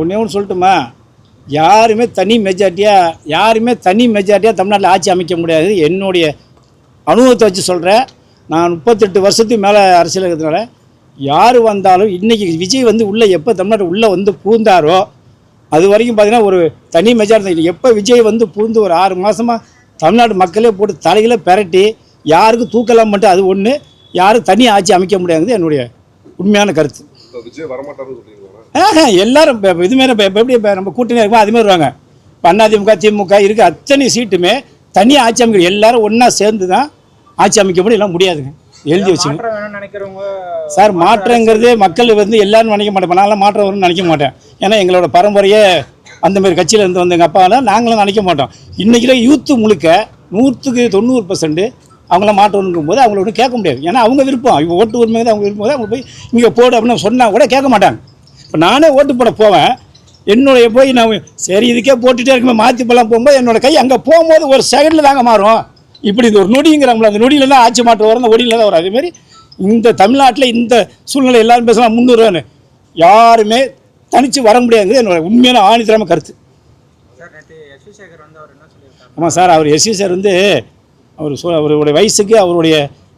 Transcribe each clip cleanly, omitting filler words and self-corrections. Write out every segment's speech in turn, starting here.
ஒன்றே ஒன்று சொல்லட்டுமா, யாருமே தனி மெஜாரிட்டியாக தமிழ்நாட்டில் ஆட்சி அமைக்க முடியாது. என்னுடைய அனுபவத்தை வச்சு சொல்கிறேன். நான் 38 வருஷத்துக்கு மேலே அரசியல் இருக்கிறதுனால யார் வந்தாலும் இன்றைக்கி விஜய் வந்து உள்ளே எப்போ தமிழ்நாட்டு உள்ளே வந்து பூந்தாரோ அது வரைக்கும் பார்த்திங்கன்னா ஒரு தனி மெஜாரிட்டி. எப்போ விஜய் வந்து பூந்து ஒரு 6 மாதமாக தமிழ்நாடு மக்களே போட்டு தலைகளை பெரட்டி யாருக்கும் தூக்கலாம் மட்டும் அது ஒன்று, யாரும் தனி ஆட்சி அமைக்க முடியாதுங்கிறது என்னுடைய உண்மையான கருத்து. விஜய் வரமாட்டாரு எல்லாரும் இதுமாரி எப்படி நம்ம கூட்டணி இருக்குமோ அதுமாதிரி வருவாங்க. இப்போ அதிமுக திமுக இருக்குது, அத்தனை சீட்டுமே தனியாக ஆட்சி அமைக்க எல்லாரும் ஒன்றா சேர்ந்து தான் ஆட்சி அமைக்க முடியும். எல்லாம் முடியாதுங்க, எழுதி வச்சுங்க சார். மாற்றங்கிறது மக்கள் வந்து எல்லாரும் நினைக்க மாட்டேன். நான்லாம் மாற்றம் வரும்னு நினைக்க மாட்டேன். ஏன்னா எங்களோட பரம்பரையே அந்தமாரி கட்சியில் இருந்து வந்த எங்கள் அப்பாவெல்லாம் நாங்களும் நினைக்க மாட்டோம். இன்றைக்கி யூத்து முழுக்க 100% அவங்களாம் மாற்றணுங்கும் போது அவங்கள ஒன்றும் கேட்க முடியாது. ஏன்னா அவங்க விருப்பம், இப்போ ஓட்டு உரிமை அவங்க விருப்பம் போது அவங்க போய் இங்கே போடு அப்படின்னு சொன்னால் கூட கேட்க மாட்டாங்க. இப்போ நானே ஓட்டு போட போவேன், என்னுடைய போய் நான் சரி இதுக்கே போட்டுகிட்டே இருக்கும்போது மாற்றி போகலாம் போகும்போது என்னோடய கை அங்கே போகும்போது ஒரு செகண்டில் தாங்க மாறும். இப்படி இந்த ஒரு நொடிங்கிறாங்களோ அந்த நொடியில் தான் ஆட்சி மாற்றம் வரும், அந்த நொடியில் தான் வரும். அதேமாதிரி இந்த தமிழ்நாட்டில் இந்த சூழ்நிலை எல்லாரும் பேசலாம் 300 யாருமே தனித்து வர முடியாதுங்கிறது என்னோட உண்மையான ஆணித்தரமான கருத்து. ஆமாம் சார், அவர் எஸ்வி சார் வந்து அவருடைய வயசுக்கு அவருடைய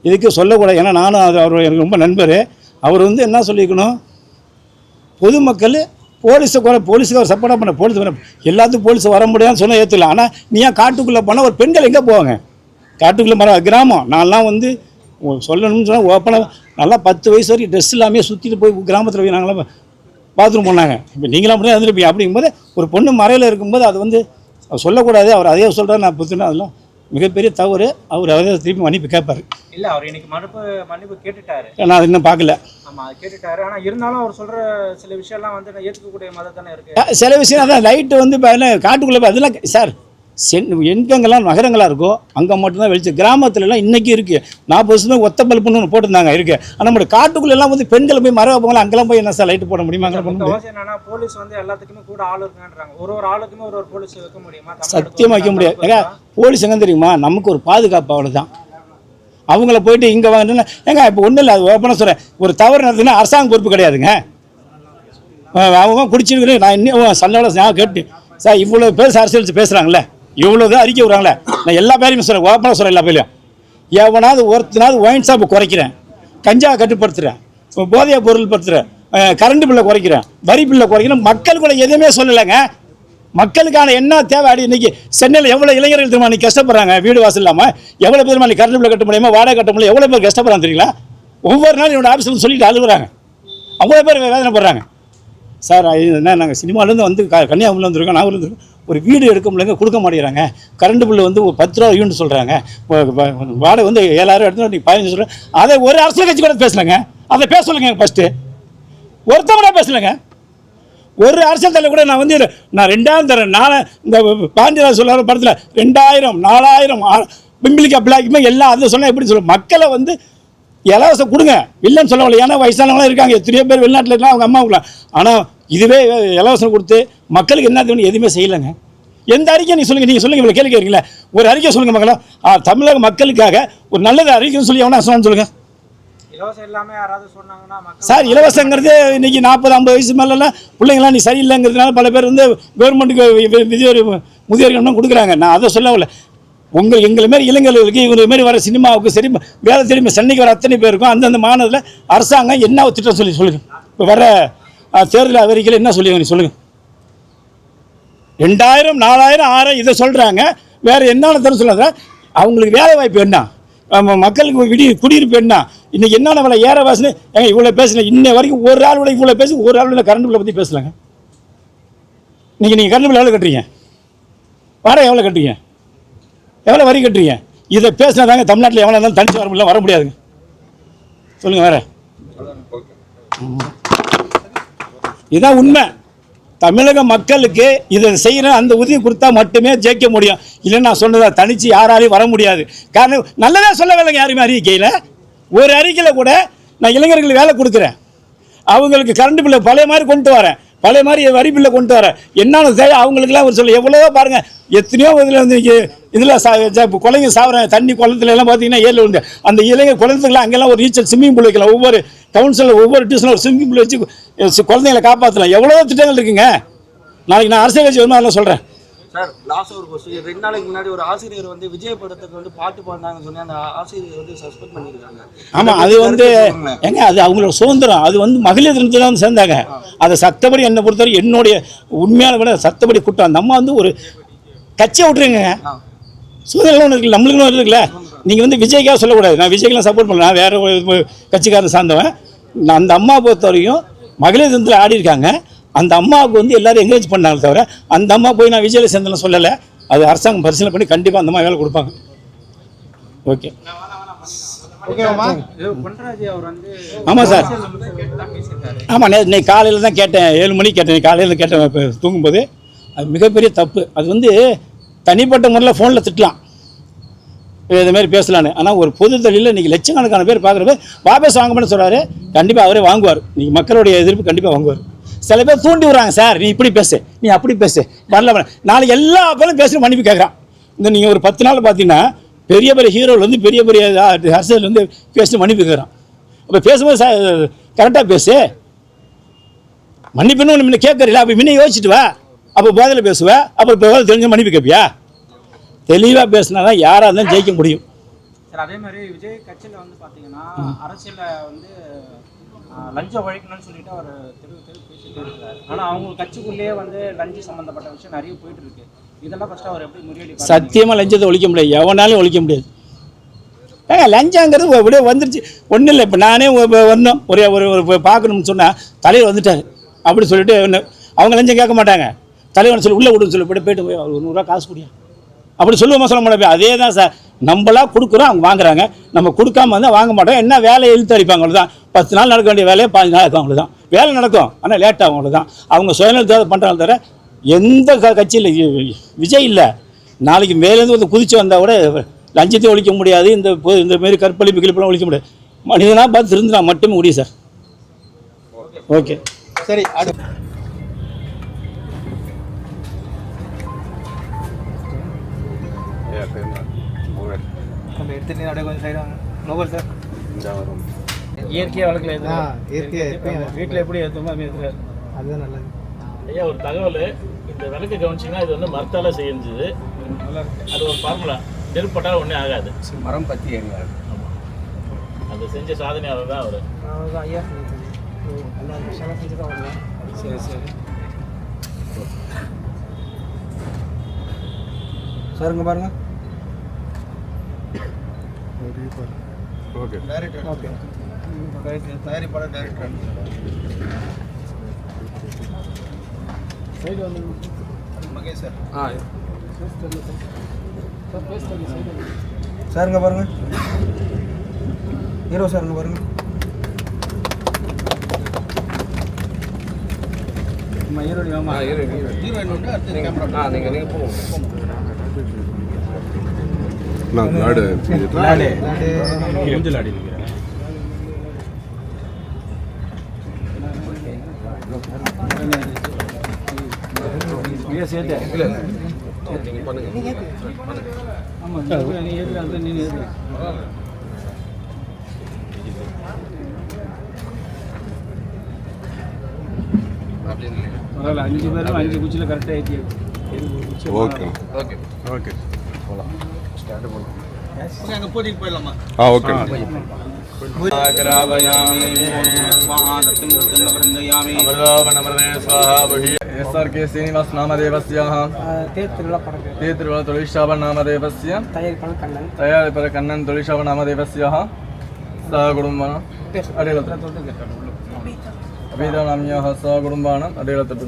இதுக்கு சொல்லக்கூடாது. ஏன்னா நானும் அவர் எனக்கு ரொம்ப நண்பர். அவர் வந்து என்ன சொல்லியிருக்கணும், பொதுமக்கள் போலீஸுக்கு அவர் சப்போர்ட்டாக பண்ண போலீஸ் எல்லாத்துக்கும் போலீஸ் வர முடியாதுன்னு சொன்னால் ஏற்றுக்கலாம். ஆனால் நீ ஏன் காட்டுக்குள்ளே போனால் ஒரு பெண்கள் எங்கே போவாங்க? காட்டுக்குள்ளே கிராமம் நான்லாம் வந்து சொல்லணும்னு சொன்னால் ஓப்பனாக நல்லா 10 வயசு வரைக்கும் ட்ரெஸ் இல்லாமல் சுற்றிட்டு போய் கிராமத்தில் போய் நாங்களாம் பாத்ரூம் போனாங்க. இப்போ நீங்களாம் அப்படியே வந்துருப்பீங்க. அப்படிங்கும்போது ஒரு பொண்ணு மறையில் இருக்கும்போது அது வந்து சொல்லக்கூடாது. அவர் அதே சொல்கிறார், நான் புத்துனா அதெல்லாம் மிகப்பெரிய தவறு. அவர் அதே திருப்பி மன்னிப்பு கேட்பார். இல்லை, அவர் இன்னைக்கு மன்னிப்பு கேட்டுட்டாரு. நான் அது இன்னும் பார்க்கல. ஆமாம், அது கேட்டுட்டாரு. ஆனால் இருந்தாலும் அவர் சொல்கிற சில விஷயம்லாம் வந்து நான் ஏற்றுக்கக்கூடிய மாதிரி தானே இருக்குது. சில விஷயம் அதான் லைட்டு வந்து காட்டுக்குள்ளே அதெல்லாம் சார் எங்கெங்கெல்லாம் நகரங்களாக இருக்கோ அங்கே மட்டும்தான் வெளிச்சு. கிராமத்துலலாம் இன்றைக்கி இருக்குது. 40 வருஷம் ஒத்த பல்புன்னு ஒன்று போட்டிருந்தாங்க இருக்குது. ஆனால் நம்மளுடைய காட்டுக்குள்ளெல்லாம் வந்து பெண்களை போய் மறைவா போகலாம், அங்கெல்லாம் போய் என்ன சார் லைட்டு போட முடியுமா? அங்கே பண்ண முடியும். என்னன்னா போலீஸ் வந்து எல்லாத்துக்குமே கூட ஆள் இருக்கான்றாங்க. ஒரு ஆளுக்குமே ஒரு போலீஸ் வைக்க முடியுமா? சத்தியமாக வைக்க முடியாது. ஏங்க போலீஸ் எங்கே தெரியுமா, நமக்கு ஒரு பாதுகாப்பு, அவ்வளோதான். அவங்கள போயிட்டு இங்கே வாங்கினா ஏங்க இப்போ ஒன்றும் இல்லை, அது ஓப்பனாக சொல்கிறேன். ஒரு தவறு நடத்துனா அரசாங்க பொறுப்பு கிடையாதுங்க. அவங்க குடிச்சிருக்கிறேன். நான் இன்னும் சன்னோட நான் கேட்டு சார் இவ்வளோ பேர் அரசியல் பேசுகிறாங்களே, இவ்வளோதான் அறிக்கை விடுறாங்களே, நான் எல்லா பேரையும் சொல்கிறேன், ஓப்பனாக சொல்கிறேன். எல்லா பேரையும் எவனாவது ஒருத்தனாவது ஒயின் ஷாப்பை குறைக்கிறேன், கஞ்சா கட்டுப்படுத்துகிறேன், போதைய பொருள் படுத்துகிறேன், கரண்ட் பில்லை குறைக்கிறேன், வரி பில்லை குறைக்கிறேன், மக்களுக்குள்ள எதுவுமே சொல்லலைங்க. மக்களுக்கான என்ன தேவை? அடி இன்னைக்கு சென்னையில் எவ்வளோ இளைஞர்கள் தெரியுமா நீ கஷ்டப்படுறாங்க, வீடு வாசல் இல்லாமல் எவ்வளோ பேர் நீ கரண்ட் பில்லை கட்ட முடியுமா, வாடகை கட்ட முடியும், எவ்வளோ பேர் கஷ்டப்படுறாங்க தெரியுங்களா? ஒவ்வொரு நாளும் என்னோட ஆஃபீஸில் சொல்லிட்டு அழுகுறாங்க, அவ்வளோ பேர் வேதனைப்படுறாங்க. சார் என்ன நாங்கள் சினிமாலேருந்து வந்து கன்னியாகுமரியில் வந்துருக்கோம், நாகூரில் வந்துருக்கோம், ஒரு வீடு எடுக்க முடியலங்க, கொடுக்க மாட்டேங்கிறாங்க. கரண்ட் பில்லு வந்து 10 ரூபா யூனிட் சொல்கிறாங்க, வாடகை வந்து 7000 எடுத்து நீங்கள் 15 சொல்கிறேன். அதை ஒரு அரசியல் கட்சி கூட பேசலைங்க. அதை பேச சொல்லுங்க ஃபஸ்ட்டு. ஒருத்தன் கூட பேசலைங்க. ஒரு அரசியல் தலைவர் கூட நான் வந்து நான் 2000 தரேன், இந்த பாண்டியராஜ் சொல்கிற படத்தில் 2000 4000 பிம்பிளிக்கா பிளாக்குமே எல்லாம் அதை சொன்னால் எப்படி சொல்லுவோம்? மக்களை வந்து இலவசம் கொடுங்க, இல்லைன்னு சொல்லவில்லை. ஏன்னா வயசானவங்களாம் இருக்காங்க, எத்தனையோ பேர் வெளிநாட்டில் இருக்கலாம், அவங்க அம்மாவுக்குலாம். ஆனால் இதுவே இலவசம் கொடுத்து மக்களுக்கு என்ன தேவை எதுவுமே செய்யலைங்க. எந்த அறிக்கை நீங்கள் சொல்லுங்கள் இவ்வளோ கேள்வி கேட்குறீங்களா? ஒரு அறிக்கை சொல்லுங்கள் மக்களா, தமிழக மக்களுக்காக ஒரு நல்லது அறிக்கைன்னு சொல்லி எவனா சொன்னான்னு சொல்லுங்கள். சார் இலவசங்கிறது இன்றைக்கி 40-50 வயசு மேலெல்லாம் பிள்ளைங்களாம் நீ சரியில்லைங்கிறதுனால பல பேர் வந்து கவர்மெண்ட்டுக்கு முதியோர்கள் கொடுக்குறாங்க. நான் அதை சொல்லவில்லை. எங்களை மாரி இளைஞர்களுக்கு இவங்க மாரி வர சினிமாவுக்கு சரி வேலை திரும்பி சென்னைக்கு வர அத்தனை பேருக்கும் அந்தந்த மாநிலத்தில் அரசாங்கம் என்ன திட்டம் சொல்லுங்கள். இப்போ வர தேர்தல் அறிக்கையில் என்ன சொல்லுங்க, நீ சொல்லுங்கள். 2000 4000 6000 இதை சொல்கிறாங்க. வேறு என்னென்ன தரம் சொல்லாத? அவங்களுக்கு வேலை வாய்ப்பு என்ன, மக்களுக்கு குடியிருப்பு என்ன, இன்றைக்கி என்னென்ன வேலை ஏற வாசனை ஏங்க இவ்வளோ பேசுகிறேன். இன்ன வரைக்கும் ஒரு ஆள் விட இவ்வளோ பேசி ஒரு ஆள் கரண்ட் பில்லை பற்றி பேசலாங்க. இன்றைக்கி நீங்கள் கரண்ட் பில் எவ்வளோ கட்டுறீங்க, வாடகை எவ்வளோ கட்டுறீங்க, எவ்வளோ வரி கட்டுறீங்க? இதை பேசினா தாங்க தமிழ்நாட்டில் எவ்வளோ இருந்தாலும் தனிச்சு வர முடியாதுங்க. சொல்லுங்கள் வேறு. இதுதான் உண்மை. தமிழக மக்களுக்கு இதை செய்கிற அந்த உதவி கொடுத்தா மட்டுமே ஜெயிக்க முடியும். இல்லைன்னு நான் சொன்னதா தனித்து யாராலையும் வர முடியாது. காரணம் நல்லதாக சொல்லவில்லைங்க யாருமே அறிக்கையில். ஒரு அறிக்கையில் கூட நான் இளைஞர்களுக்கு வேலை கொடுக்குறேன், அவங்களுக்கு கரண்ட் பில்லை பழைய மாதிரி கொண்டு வரேன், பழைய மாதிரி வரி பில்லை கொண்டு வரேன், என்னென்ன தேவை அவங்களுக்குலாம் ஒரு சொல்ல எவ்வளவோ பாருங்கள். எத்தனையோ இதில் வந்து இதில் குழந்தைங்க சாப்பிட்றாங்க, தண்ணி குளத்துல எல்லாம் பார்த்தீங்கன்னா ஏரியில் உண்டு. அந்த இளைஞர் குழந்தைங்களாம் அங்கெல்லாம் ஒரு நீச்சல் ஸ்விம்மிங் பூல் வைக்கலாம். ஒவ்வொரு கவுன்சிலில் ஒவ்வொரு டியூஷனில் ஒரு ஸ்விம்மிங் பூல் வச்சு குழந்தைங்களை காப்பாற்றலாம். எவ்வளோ திட்டங்கள் இருக்குங்க. நாளைக்கு நான் அரசியல் கட்சி வருமா அதெல்லாம் சொல்கிறேன். சார் லாஸ்ட் ஒரு கொஸ்டின், 2 நாளைக்கு முன்னாடி ஒரு ஆசிரியர் வந்து விஜய் படத்துக்கு வந்து பாட்டு பாடினாங்கன்னு சொல்லி அந்த ஆசிரியர் வந்து சஸ்பெண்ட் பண்ணியிருக்காங்க. ஆமாம், அது வந்து ஏங்க அது அவங்களோட சுதந்திரம். அது வந்து மகளிர் தினத்தில் தான் சேர்ந்தாங்க. அதை சட்டப்படி என்னை பொறுத்தவரை என்னுடைய உண்மையான விட சட்டப்படி கூட்டம். அந்த அம்மா வந்து ஒரு கட்சியை விட்டுருங்க, சுதந்திரம் ஒன்று இருக்குல்ல, நம்மளுக்கு ஒன்று இருக்குல்ல. நீங்கள் வந்து விஜய்க்காக சொல்லக்கூடாது. நான் விஜய்க்கெலாம் சப்போர்ட் பண்ணல, நான் வேறு ஒரு கட்சிக்காரன் சார்ந்தவன். நான் அந்த அம்மா பொறுத்த வரைக்கும் மகளிர் தினத்தில் ஆடி இருக்காங்க. அந்த அம்மாவுக்கு வந்து எல்லாரும் என்கரேஜ் பண்ணாங்க தவிர அந்த அம்மா போய் நான் விஜயில் சேர்ந்தேன்னு சொல்லலை. அது அரசாங்கம் பரிசீலனை பண்ணி கண்டிப்பாக அந்த அம்மா வேலை கொடுப்பாங்க. ஓகே ஆமாம் சார். ஆமாம், இன்னைக்கு காலையில் தான் கேட்டேன், 7 மணிக்கு கேட்டேன், காலையில் கேட்டேன் இப்போ தூங்கும்போது. அது மிகப்பெரிய தப்பு. அது வந்து தனிப்பட்ட முறையில் ஃபோனில் திட்டலாம், இதுமாரி பேசலான்னு. ஆனால் ஒரு பொது தொழிலில் இன்றைக்கி லட்சக்கணக்கான பேர் பார்க்குறப்ப வாபஸ் வாங்க மாட்டேன்னு சொல்கிறாரு. கண்டிப்பாக அவரே வாங்குவார். இன்றைக்கி மக்களுடைய எதிர்ப்பு கண்டிப்பாக வாங்குவார். சில பேர் தூண்டி விடுறாங்க, சார் நீ இப்படி பேசு, நீ அப்படி பேசு, வரல நாளைக்கு எல்லா பேரும் பேசுகிற மன்னிப்பு கேட்குறான். இந்த நீங்கள் ஒரு 10 நாள் பார்த்தீங்கன்னா பெரிய பெரிய ஹீரோவில் வந்து பெரிய பெரிய அரசியல் வந்து பேசி மன்னிப்பு கேட்குறான். அப்போ பேசும்போது கரெக்டாக பேசு, மன்னிப்புன்னு ஒன்று முன்ன கேட்கறீங்களா? அப்போ முன்ன யோசிச்சுட்டு வா, அப்போ போதையில் பேசுவேன், அப்புறம் போதையில் தெரிஞ்ச மன்னிப்பு கேட்பியா? தெளிவாக பேசினா தான் யாராக இருந்தாலும் ஜெயிக்க முடியும். சார் அதே மாதிரி விஜய் கட்சியில் வந்து பார்த்தீங்கன்னா அரசியலில் வந்து லஞ்சம் ஒழிக்கணும்னு சொல்லிட்டு அவர் தெரு பேசிட்டு இருக்கிறாரு. ஆனால் அவங்க கட்சிக்குள்ளேயே வந்து லஞ்சம் சம்மந்தப்பட்ட விஷயம் நிறைய போயிட்டு இருக்கு. இதெல்லாம் ஃபஸ்ட்டு அவர் எப்படி முறியடி? சத்தியமாக லஞ்சத்தை ஒழிக்க முடியாது, எவனாலும் ஒழிக்க முடியாது. ஏங்க லஞ்சங்கிறது அப்படியே வந்துருச்சு. ஒன்றும் இல்லை, இப்போ நானே வரணும் ஒரே ஒரு பார்க்கணும்னு சொன்னால் தலைவர் வந்துட்டாங்க அப்படி சொல்லிட்டு அவங்க லஞ்சம் கேட்க மாட்டாங்க. தலைவர் சொல்லி உள்ளே விடுன்னு சொல்லி போயிட்டு போய் ஒரு 100 ரூபா காசு முடியும் அப்படி சொல்லுவோமா? சொல்ல மாட்டேன். அதே தான் சார், நம்மளா கொடுக்குறோம், அவங்க வாங்குறாங்க. நம்ம கொடுக்காம வந்தால் வாங்க மாட்டோம். என்ன வேலையை இழுத்து அடிப்பாங்க, அவ்வளோதான். 10 நாள் நடக்க வேண்டிய வேலையை 15 நாள் இருக்கும், அவ்வளோதான். வேலை நடக்கும், ஆனால் லேட்டாகும், அவ்வளோதான். அவங்க சுயநலத்தை பண்ணுறாங்க தவிர எந்த கட்சியில் விஜய் இல்லை. நாளைக்கு மேலேருந்து வந்து குதிச்சு வந்தால் கூட லஞ்சத்தை ஒழிக்க முடியாது, இந்த மாரி கற்பழிப்பு கிளிப்பெல்லாம் ஒழிக்க முடியாது. மனிதனாக பார்த்து திருந்தினா மட்டுமே முடியும் சார். ஓகே சரி. இயற்கையாக வளர்க்கல, வீட்டில் எப்படி ஏற்றுமோ ஏற்றுறாரு, அதுதான் நல்லது. ஐயா ஒரு தகவல், இந்த விளக்கு கவனிச்சிங்கன்னா இது வந்து மரத்தால் செஞ்சது. அது ஒரு ஃபார்முலா, நெருப்பட்டால் ஒன்றே ஆகாது, மரம் பற்றி எரியாது. அது செஞ்ச சாதனையாளர் தான் அவர். ஐயா செஞ்சுதான் வரல. சரி சார் இங்கே பாருங்க. Okay director. ஓகே தயாரிப்பாளர் டைரக்டர் சைடு வந்து மகேஷ் சார். சார் இங்கே பாருங்க, ஹீரோ சார் இங்கே பாருங்க. ஹீரோயின் வந்து அடுத்து கேமரா நீங்கள் போங்க. நான் லாடு கொஞ்சம் லாடி பரவாயில்ல, 5 பேரும் 5 குச்சியில் கரெக்டாக ஏற்றி. ஓகே ஓகே ஓகே போகலாம், ஸ்டார்ட் பண்ணலாம். அங்கே போட்டிட்டு போயிடலாமா? ஓகே. SRK Srinivas நாமதேவஸ்யாஹ தேத்ருவ தொழிஷாப நாமதேவஸ்ய தயாரிப்பர கண்ணன் தொழிஷாப நாமதேவஸ்யாஹ சா குடும்பான அடையாளத்தட்டு அபிதானாம்யாஹ சா குடும்பான அடையாளத்தட்டு.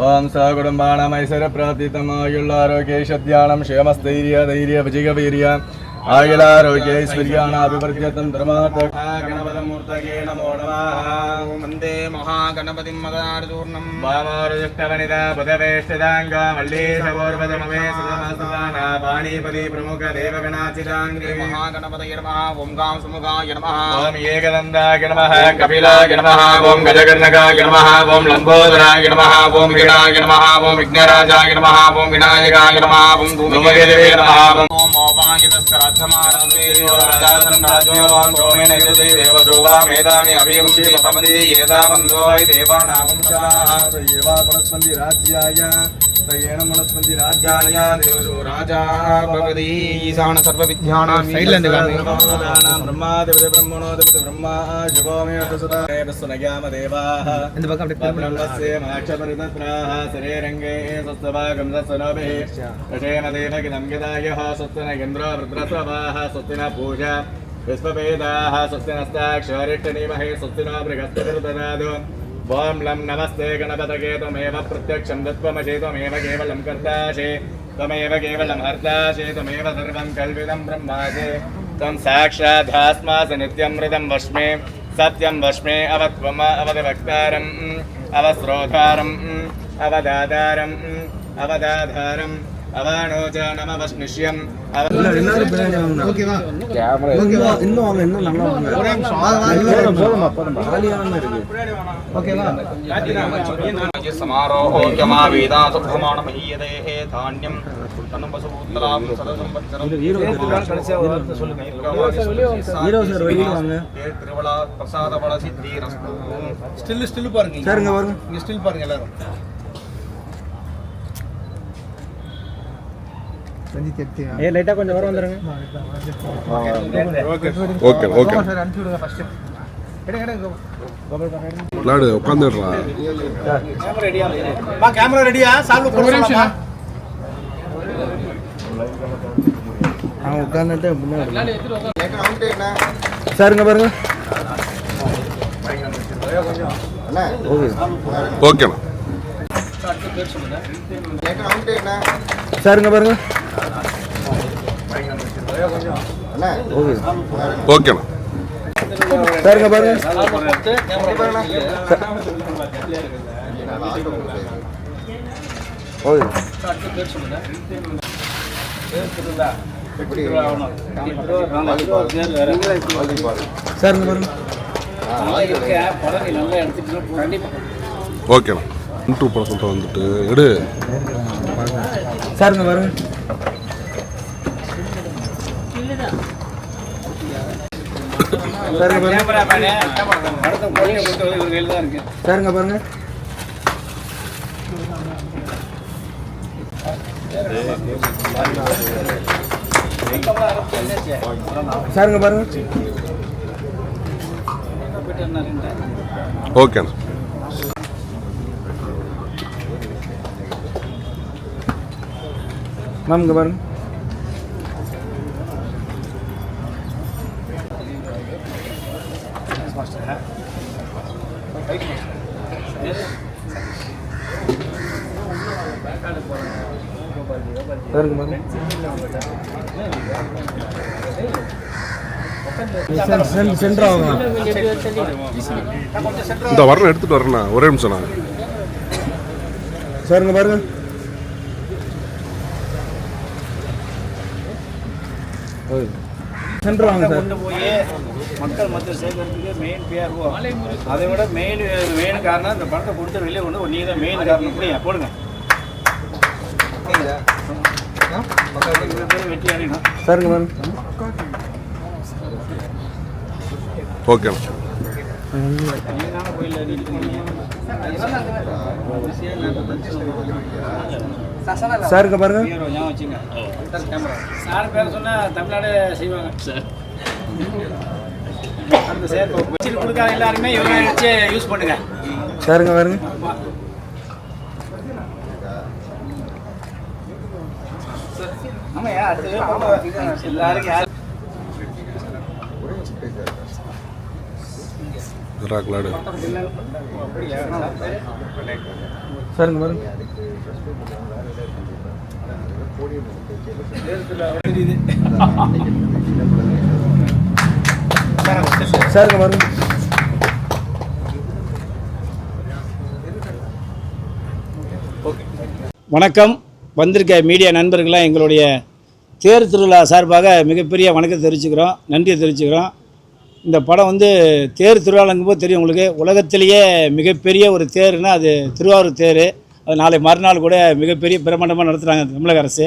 ஓம் சா குடும்பான ஐஸ்வர பிரார்த்திதமாயுள்ள ஆரோக்கியேஷத்யானம் க்ஷேமஸ்தைரிய தைரிய விஜயவீரிய ஆயுளாரோக்கியைஸ்வர்யானாபிவர்த்தியதம் தர்மார்த்த கணபதமூர்த்தகே நமோ நமः. வந்தே மகாகணபதிம் மகதார்தூர்ணம் வாமாருஜஷ்டவனித புதவேஷ்டிதாங்க வள்ளீசபோர்வதமமே சுதமசுதான பாணிபதி பிரமுக தேவகணாச்சிதாங்கிரி மகாகணபதய நமः. ஓம் காம் சுமுகாய நமः. ஓம் ஏகதந்தாய நமः. கபிலாய நமः. ஓம் கஜகர்ணகாய நமः. ஓம் லம்போதராய நமः. ஓம் விகடாய நமः. ஓம் விக்னராஜாய நமः. ஓம் விநாயகாய நமः. ஓம் தூமகேதவே நமः. ஓம் மோபாகித ஈசான சர்வ வித்யானாம் பிரம்மா தேவதே பிரம்மணோ தேவதே பிரம்மா சிவோமே பிரசனயாம தேவாः இந்த பக்கம் அப்படியே பிரம்மஸ்ய மாக்ஷபரிதத்ராः சரேரங்கே சஸ்தவாகம் சஸ்னோபே கஷேம தேவகிதம் யதாயः சஸ்தன இந்திரோ ருத்ரஸ்வவாः சஸ்தின பூஜா விஸ்வவேதாः சஸ்தினஸ்தாக்ஷரிஷ்டநீமஹே சஸ்தினோ बृहस्पतिर्ददातु ओम लं नमस्ते गणपतये त्वमेव प्रत्यक्षं दत्त्वमसि त्वमेव केवलं कर्तासि त्वमेव केवलं हर्तासि त्वमेव सर्वं कल्पितं ब्रह्मासि त्वं साक्षादास्मासि नित्यं मृतं वश्मे सत्यं वश्मे अवत्वम अवदवक्तारम् अवस्रोतारम् अवदातारम् अवदाधारम् अवाणोच नमवश्निष्यम् ஓகேவா ஓகேவா இன்னும் வாங்க இன்னும் நல்லா வாங்க ஓகேவா समारोहो यमा वेदा सुप्रमाण महीयदेः धान्यं तनुपसुत्रां सदसंवत्सरं திருவிழா பிரசாத பல சித்தி ரஸ்து ஸ்டில் பாருங்க சரிங்க பாருங்க இங்க ஸ்டில் பாருங்க எல்லாரும் ஏ லைட்டா கொஞ்சம் வர வந்துருங்க ஓகே ஓகே சார் அனுப்பி விடுங்க ஃபர்ஸ்ட் எடுங்க விளாடு உட்காந்துடுறா கேமரா ரெடியா சால்வ் போடுறோமா உட்காந்துட்டு சாருங்க பாருங்க ஓகேண்ணா சாருங்க பாருங்க ஓகேண்ணா சாருங்க பாருங்க சாருங்க பாருங்க ஓகேண்ணா இன்ட்ரூ பண்ண சொல்லிட்டு வந்துட்டு எடு சாருங்க பாருங்க சாருங்க பாருங்க சாருங்க பாருங்க சாருங்க பாருங்க ஓகேண்ணா மேம் இங்க பாருங்க பாருங்க பாருங்க சென்டர் ஆகும் இந்த வரணும் எடுத்துட்டு வரேண்ணா ஒரே நிமிஷம்ண்ணா சாருங்க பாருங்க சென்டர் வாங்க சார் போய் மக்கள் மத்தியில் சேர்க்கறதுக்கு மெயின் பிஆர்ஓ அதை விட மெயின் காரணம் இந்த பணத்தை கொடுத்து வெளியே கொண்டு நீ தான் மெயின் காரணம் இப்படியா போடுங்க வெற்றி அணினா சாருங்க மேம் ஓகேண்ணா சாருங்க பாருங்க ஞாபகம் வச்சுங்க சார் பேர் சொன்னா தமிழ்நாடு செய்வாங்க சார் அந்த சேர்ப்பு வச்சு கொடுக்காத எல்லாருமே இவங்க வச்சு யூஸ் பண்ணுங்க சாருங்க பாருங்க ஆமாயா அடுத்து எல்லாருக்கும் யார் விளாடு சாருங்க பாருங்க சாருங்க பாருங்க வணக்கம். வந்திருக்க மீடியா நண்பர்களாம் எங்களுடைய தேர் திருவிழா சார்பாக மிகப்பெரிய வணக்கத்தை தெரிவிச்சுக்கிறோம், நன்றியை தெரிவிச்சுக்கிறோம். இந்த படம் வந்து தேர் திருவிழாங்கும்போது தெரியும் உங்களுக்கு, உலகத்திலேயே மிகப்பெரிய ஒரு தேர்னா அது திருவாரூர் தேர். அது நாளை மறுநாள் கூட மிகப்பெரிய பிரமாண்டமாக நடத்துகிறாங்க தமிழக அரசு.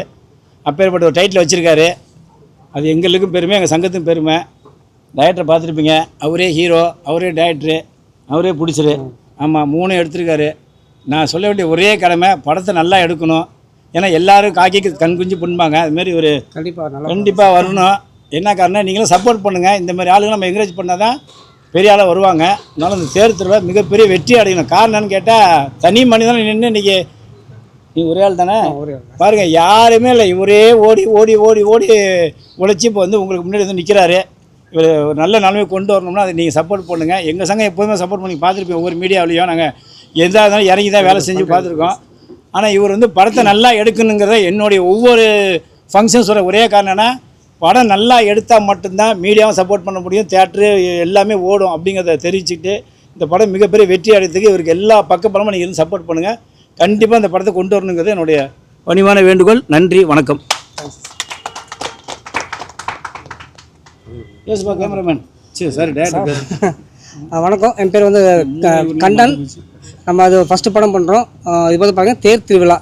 அப்பேற்பட்ட ஒரு டைட்டில் வச்சுருக்காரு. அது எங்களுக்கும் பெருமை, எங்கள் சங்கத்துக்கும் பெருமை. டைரக்டரை பார்த்துருப்பீங்க, அவரே ஹீரோ, அவரே டைரக்டரு, அவரே பிடிச்சிரு. ஆமாம், 3 எடுத்திருக்காரு. நான் சொல்ல வேண்டிய ஒரே கடமை, படத்தை நல்லா எடுக்கணும். ஏன்னா எல்லோரும் காக்கிக்கு கண் குஞ்சு புண்பாங்க, அதுமாரி ஒரு கண்டிப்பாக வரணும். என்ன காரணம், நீங்களும் சப்போர்ட் பண்ணுங்கள். இந்த மாதிரி ஆளுங்க நம்ம என்கரேஜ் பண்ணால் தான் பெரிய ஆளாக வருவாங்க. அதனால் இந்த தேர் திருவிழா மிகப்பெரிய வெற்றி அடையணும். காரணம்னு கேட்டால் தனி மனிதன் நின்று இன்றைக்கி நீ ஒரே ஆள் தானே பாருங்கள், யாருமே இல்லை. இவரே ஓடி ஓடி ஓடி ஓடி உழைச்சி இப்போ வந்து உங்களுக்கு முன்னாடி வந்து நிற்கிறாரு. இவர் ஒரு நல்ல நிலைமை கொண்டு வரணும்னா அதை நீங்கள் சப்போர்ட் பண்ணுங்கள். எங்கள் சங்கம் எப்போதுமே சப்போர்ட் பண்ணி பார்த்துருப்போம். ஒவ்வொரு மீடியாவிலையும் நாங்கள் எதாக இருந்தாலும் இறங்கி தான் வேலை செஞ்சு பார்த்துருக்கோம். ஆனால் இவர் வந்து படத்தை நல்லா எடுக்கணுங்கிறத என்னுடைய ஒவ்வொரு ஃபங்க்ஷன்ஸோட ஒரே காரணம்னா, படம் நல்லா எடுத்தால் மட்டும்தான் மீடியாவும் சப்போர்ட் பண்ண முடியும், தேட்ரு எல்லாமே ஓடும் அப்படிங்கிறத தெரிவிச்சுக்கிட்டு இந்த படம் மிகப்பெரிய வெற்றி அடைறதுக்கு இவருக்கு எல்லா பக்கப்படமும் நீங்கள் இருந்து சப்போர்ட் பண்ணுங்கள். கண்டிப்பாக இந்த படத்தை கொண்டு வரணுங்கிறது என்னுடைய பணிவான வேண்டுகோள். நன்றி, வணக்கம். யோசிப்பா கேமராமேன். சரி சார், டேரக்டர். வணக்கம், என் பேர் வந்து கண்டன். நம்ம அது ஃபஸ்ட்டு படம் பண்ணுறோம். இது வந்து பார்த்திங்கன்னா தேர் திருவிழா.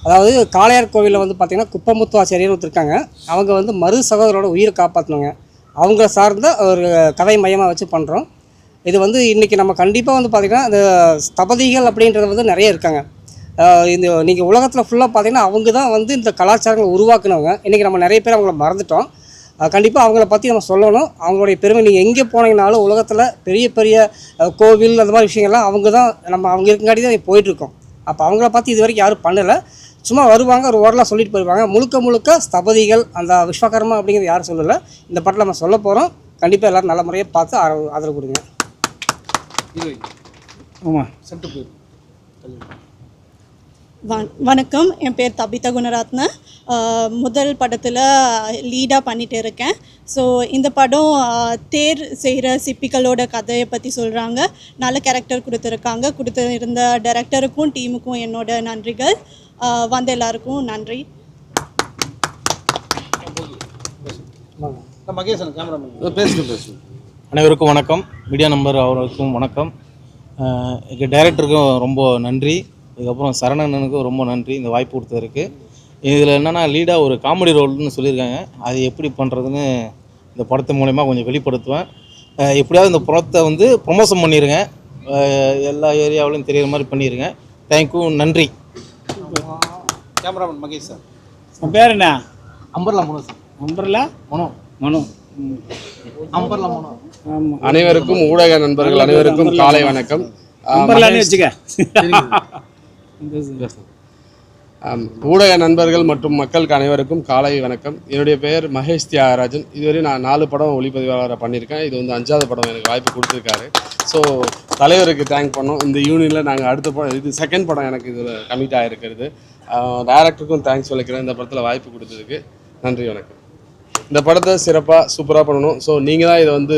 அதாவது காளையார் கோவிலில் வந்து பார்த்திங்கன்னா குப்பமுத்து ஆசிரியர் ஒருத்தருக்காங்க. அவங்க வந்து மறு சகோதரோட உயிரை காப்பாற்றணுங்க. அவங்கள சார்ந்த ஒரு கதை மையமாக வச்சு பண்ணுறோம். இது வந்து இன்றைக்கி நம்ம கண்டிப்பாக வந்து பார்த்திங்கன்னா இந்த ஸ்தபதிகள் அப்படின்றது வந்து நிறைய இருக்காங்க. இந்த நீங்கள் உலகத்தில் ஃபுல்லாக பார்த்திங்கன்னா அவங்க தான் வந்து இந்த கலாச்சாரங்களை உருவாக்குனவங்க. இன்றைக்கி நம்ம நிறைய பேர் அவங்கள மறந்துட்டோம். கண்டிப்பாக அவங்கள பற்றி நம்ம சொல்லணும். அவங்களுடைய பெருமை, நீங்கள் எங்கே போனீங்கனாலும் உலகத்தில் பெரிய பெரிய கோவில் அந்த மாதிரி விஷயங்கள்லாம் அவங்க தான், அவங்க இருக்குங்காட்டி தான் போயிட்டுருக்கோம். அப்போ அவங்கள பார்த்து இது வரைக்கும் யாரும் பண்ணலை. சும்மா வருவாங்க, ஒரு ஓரலாக சொல்லிட்டு போயிடுவாங்க. முழுக்க முழுக்க ஸ்தபதிகள், அந்த விஸ்வகர்மா அப்படிங்கிறது யாரும் சொல்லலை. இந்த படத்தில் நம்ம சொல்ல போகிறோம். கண்டிப்பாக எல்லோரும் நல்ல முறையாக பார்த்து ஆதரவு கொடுங்க. ஆமாம், சென்ட்டு போயிடும். வணக்கம், என் பேர் தபிதா குணராத்ன. முதல் படத்தில் லீடாக பண்ணிகிட்டு இருக்கேன். ஸோ இந்த படம் தேர் செய்கிற சிப்பிகளோட கதையை பற்றி சொல்கிறாங்க. நல்ல கேரக்டர் கொடுத்துருந்த டைரக்டருக்கும் டீமுக்கும் என்னோட நன்றிகள். வந்த எல்லாருக்கும் நன்றி. அனைவருக்கும் வணக்கம். மீடியா நம்பர் அவருக்கும் வணக்கம். எங்கள் டைரக்டருக்கும் ரொம்ப நன்றி. அதுக்கப்புறம் சரவணனுக்கும் ரொம்ப நன்றி இந்த வாய்ப்பு கொடுத்ததுக்கு. இதில் என்னென்னா லீடாக ஒரு காமெடி ரோல்னு சொல்லியிருக்காங்க. அது எப்படி பண்ணுறதுன்னு இந்த படத்து மூலயமா கொஞ்சம் வெளிப்படுத்துவேன். எப்படியாவது இந்த படத்தை வந்து ப்ரொமோஷன் பண்ணிடுங்க, எல்லா ஏரியாவிலையும் தெரிகிற மாதிரி பண்ணிடுங்க. தேங்க்யூ, நன்றி. Cameraman Mahesh sir. உன் பேர் என்ன? அம்பர்லா மனோ சார். அம்பர்லா மனோ. மனோ. அம்பர்லா மனோ. ஆமாம். அனைவருக்கும் ஊடக நண்பர்கள் அனைவருக்கும் காலை வணக்கம். அம்பர்லான்னு வச்சுக்க. ஊடக நண்பர்கள் மற்றும் மக்களுக்கு அனைவருக்கும் காலை வணக்கம். என்னுடைய பெயர் மகேஷ் தியாகராஜன். இதுவரை நான் 4 படம் ஒளிப்பதிவாளராக பண்ணியிருக்கேன். இது வந்து 5வது படம் எனக்கு வாய்ப்பு கொடுத்துருக்காரு. ஸோ தலைவருக்கு தேங்க் பண்ணோம். இந்த யூனியனில் நாங்கள் அடுத்த படம், இது 2nd படம் எனக்கு இதில் கமிட் ஆகிருக்கிறது. டைரக்டருக்கும் தேங்க்ஸ் சொல்லிக்கிறேன் இந்த படத்தில் வாய்ப்பு கொடுத்ததுக்கு. நன்றி, வணக்கம். இந்த படத்தை சிறப்பாக சூப்பராக பண்ணணும். ஸோ நீங்கள் தான் இதை வந்து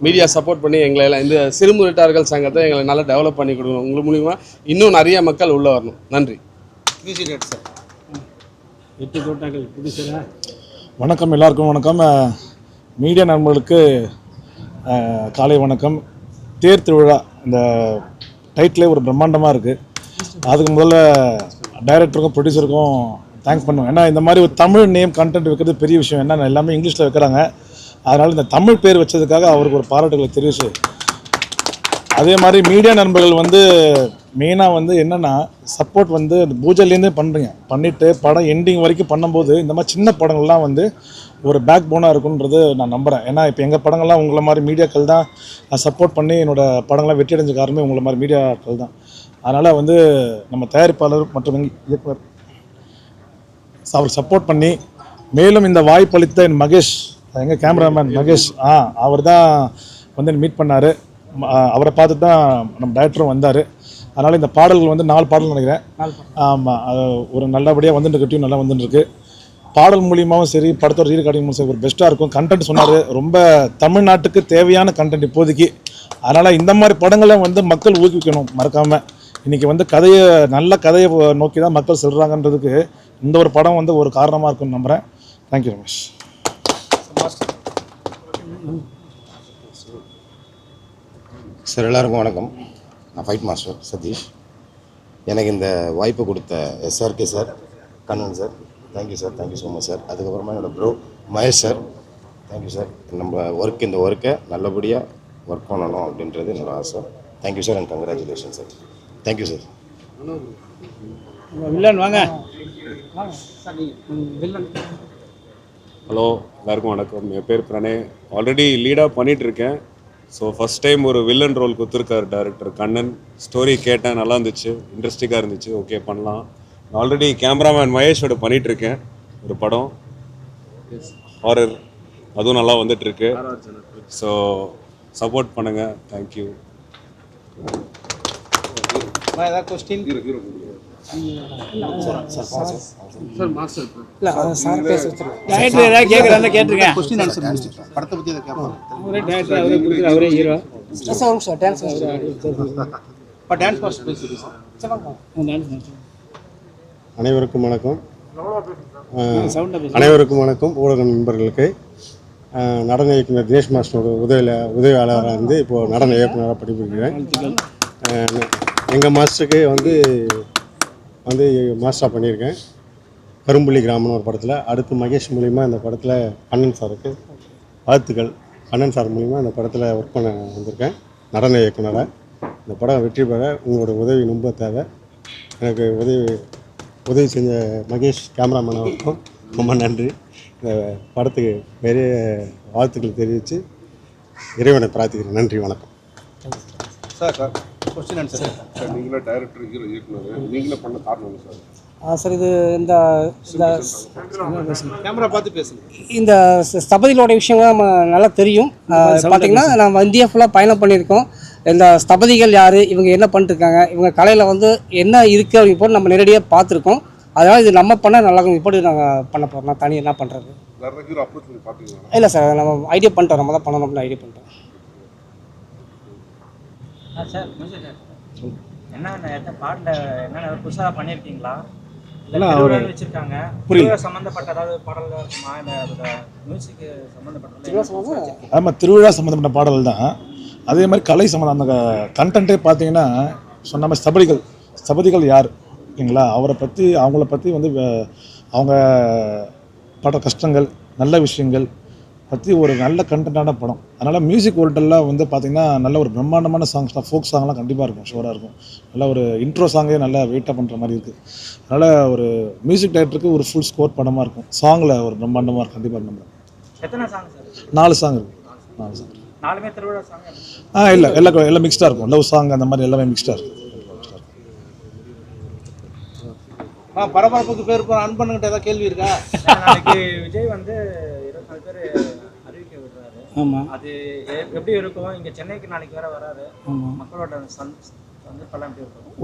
மீடியா சப்போர்ட் பண்ணி எங்களை எல்லாம் இந்த சிறுமுறைட்டார்கள் சங்கத்தை எங்களை நல்லா டெவலப் பண்ணி கொடுக்கணும். உங்கள் மூலிமா இன்னும் நிறைய மக்கள் உள்ளே வரணும். நன்றி. வணக்கம், எல்லாருக்கும் வணக்கம். மீடியா நண்பர்களுக்கு காலை வணக்கம். தேர் திருவிழா இந்த டைட்டிலே ஒரு பிரம்மாண்டமாக இருக்குது. அதுக்கு முதல்ல டைரக்டருக்கும் ப்ரொடியூசருக்கும் தேங்க்ஸ் பண்ணுவேன். ஏன்னா இந்த மாதிரி ஒரு தமிழ் நேம் கண்டென்ட் வைக்கிறது பெரிய விஷயம். ஏன்னா எல்லாமே இங்கிலீஷில் வைக்கிறாங்க. அதனால் இந்த தமிழ் பேர் வச்சதுக்காக அவருக்கு ஒரு பாராட்டுகளை தெரிவிச்சு, அதே மாதிரி மீடியா நண்பர்கள் வந்து மெயினாக வந்து என்னென்னா சப்போர்ட் வந்து அந்த பூஜைலேருந்தே பண்ணுறீங்க. பண்ணிவிட்டு படம் எண்டிங் வரைக்கும் பண்ணும்போது இந்த மாதிரி சின்ன படங்கள்லாம் வந்து ஒரு பேக் போனாக இருக்குன்றது நான் நம்புகிறேன். ஏன்னா இப்போ எங்கள் படங்கள்லாம் உங்களை மாதிரி மீடியாக்கள் தான் சப்போர்ட் பண்ணி என்னோடய படங்கள்லாம் வெற்றி அடைஞ்ச காரணமே உங்களை மாதிரி மீடியாக்கள் தான். அதனால் வந்து நம்ம தயாரிப்பாளர் மற்றும் இயக்குனர் அவர் சப்போர்ட் பண்ணி மேலும் இந்த வாய்ப்பளித்த என் மகேஷ், எங்கள் கேமராமேன் மகேஷ், அவர் தான் வந்து மீட் பண்ணார். அவரை பார்த்து தான் நம்ம டைரக்டரும் வந்தார். அதனால் இந்த பாடல்கள் வந்து 4 பாடல் நினைக்கிறேன். ஆமாம், ஒரு நல்லபடியாக வந்துட்டு டியூன் நல்லா வந்துட்டுருக்கு. பாடல் மூலியமாகவும் சரி, படத்தோட ரீரெக்கார்டிங் மூலம் சரி ஒரு பெஸ்ட்டாக இருக்கும். கண்டென்ட் சொன்னார், ரொம்ப தமிழ்நாட்டுக்கு தேவையான கண்டென்ட் இப்போதைக்கு. அதனால் இந்த மாதிரி படங்களை வந்து மக்கள் ஊக்குவிக்கணும் மறக்காமல். இன்றைக்கி வந்து நல்ல கதையை நோக்கி தான் மக்கள் செல்கிறாங்கன்றதுக்கு இந்த ஒரு படம் வந்து ஒரு காரணமாக இருக்குன்னு நம்புகிறேன். தேங்க்யூ ரமேஷ். சார் எல்லாருக்கும் வணக்கம். நான் ஃபைட் மாஸ்டர் சதீஷ். எனக்கு இந்த வாய்ப்பு கொடுத்த SRK sir, Kannan sir, thank you sir, thank you so much sir. அதுக்கப்புறமா என்னோடய bro Mahesh sir, thank you sir. நம்ம இந்த ஒர்க்கை நல்லபடியாக ஒர்க் பண்ணணும் அப்படின்றது என்னோடய ஆசை. Thank you sir and congratulation sir. Thank you sir. Villain வாங்க. ஹலோ, எல்லாருக்கும் வணக்கம். என் பேர் பிரணய். ஆல்ரெடி லீடாக பண்ணிகிட்ருக்கேன். ஸோ ஃபஸ்ட் டைம் ஒரு வில்லன் ரோல் கொடுத்துருக்காரு டைரக்டர் கண்ணன். ஸ்டோரி கேட்டேன், நல்லா இருந்துச்சு, இன்ட்ரெஸ்டிங்காக இருந்துச்சு. ஓகே பண்ணலாம். ஆல்ரெடி கேமராமேன் மகேஷோட பண்ணிகிட்ருக்கேன் ஒரு படம் ஹாரர், அதுவும் நல்லா வந்துட்டுருக்கு. ஸோ சப்போர்ட் பண்ணுங்கள். தேங்க்யூ. ஏதாவது கொஸ்டின் கேட்டுருங்க. படத்தை பற்றி அதை கேட்பாங்க. அவரே ஹீரோ. அனைவருக்கும் வணக்கம். அனைவருக்கும் வணக்கம். ஊடக நண்பர்களுக்கு நடன இயக்குனர் தினேஷ் மாஸ்டரோட உதவியாளராக இருந்து இப்போது நடன இயக்குனராக படிப்பிருக்கிறேன். எங்கள் மாஸ்டருக்கு வந்து மாஸ்டராக பண்ணியிருக்கேன் கரும்புள்ளி கிராமம்னு ஒரு படத்தில். அடுத்து மகேஷ் மூலிமா இந்த படத்தில் கண்ணன் சாருக்கு வாழ்த்துக்கள். கண்ணன் சார் மூலிமா இந்த படத்தில் ஒர்க் பண்ண வந்திருக்கேன் நடன இயக்குனராக. இந்த படம் வெற்றி பெற உங்களோட உதவி ரொம்ப தேவை. எனக்கு உதவி செஞ்ச மகேஷ் கேமராமேன் அவருக்கும் ரொம்ப நன்றி. இந்த படத்துக்கு பெரிய வாழ்த்துக்கள் தெரிவித்து இறைவனை பிரார்த்திக்கிறேன். நன்றி, வணக்கம். Sir question answer. நீங்களே டைரக்டர், ஹீரோ, இயக்குனர், நீங்களே பண்ண காரணம் சார்? சார் இது இந்த கேமரா பார்த்து பேசுங்க. இந்த ஸ்தபதிகளோட விஷயங்கள் நம்ம நல்லா தெரியும். பார்த்திங்கன்னா நம்ம இந்தியா ஃபுல்லாக பயணம் பண்ணியிருக்கோம். இந்த ஸ்தபதிகள் யார், இவங்க என்ன பண்ணிட்டுருக்காங்க, இவங்க கலையில் வந்து என்ன இருக்குது அப்படின்னு போட்டு நம்ம நேரடியாக பார்த்துருக்கோம். அதனால் இது நம்ம பண்ணால் நல்லா இருக்கும். இப்படி நாங்கள் பண்ண போகிறோம். நான் தனி என்ன பண்ணுறது இல்லை சார், நம்ம ஐடியா பண்ணிட்டோம். நம்ம தான் பண்ணணும் அப்படின்னு ஐடியா பண்ணிட்டோம். சார் என்ன பாடல என்னென்ன புதுசாக பண்ணியிருக்கீங்களா? வச்சிருக்காங்க சம்பந்தப்பட்ட ஏதாவது பாடல்கள் இருக்குமா? இல்லை அதோட மியூசிக்கு சம்மந்தப்பட்ட ஆமாம், திருவிழா சம்மந்தப்பட்ட பாடல் தான். அதே மாதிரி கலை சம்மந்தம் அந்த கண்டென்ட்டே பார்த்தீங்கன்னா சொன்ன மாதிரி ஸ்தபதிகள் யார் இல்லைங்களா, அவங்கள பற்றி வந்து அவங்க படுற கஷ்டங்கள், நல்ல விஷயங்கள் பற்றி ஒரு நல்ல கண்டென்ட்டான படம். அதனால் மியூசிக் ஓல்டெல்லாம் வந்து பார்த்திங்கன்னா நல்ல ஒரு பிரம்மாண்டமான சாங்ஸ் தான். ஃபோக் சாங்லாம் கண்டிப்பாக இருக்கும், ஷோராக இருக்கும். நல்ல ஒரு இன்ட்ரோ சாங்கே நல்லா வெயிட்டாக பண்ணுற மாதிரி இருக்குது. அதனால் ஒரு மியூசிக் டைரக்டருக்கு ஒரு ஃபுல் ஸ்கோர் படமாக இருக்கும். சாங்கில் ஒரு பிரம்மாண்டமாக இருக்கும் கண்டிப்பாக. நம்ம எத்தனை சாங் சார்? 4 சாங் இருக்குது. 4 சாங். 4மே திருவிழா சாங்? இல்லை, எல்லாம் மிக்ஸ்டாக இருக்கும். லவ் சாங் அந்த மாதிரி எல்லாமே மிக்ஸ்டாக இருக்குது. பரபரப்புக்கு பேர் அன்பண்ணுகிட்ட ஏதாவது கேள்வி இருக்கா? நாளைக்கு விஜய் வந்து 24 பேர் அறிவிக்க விடுறாரு. ஆமாம். அது எப்படி இருக்கும்? இங்கே சென்னைக்கு நாளைக்கு வேற வராரு. மக்களோட சந்திப்பெல்லாம் எப்படி இருக்கும்?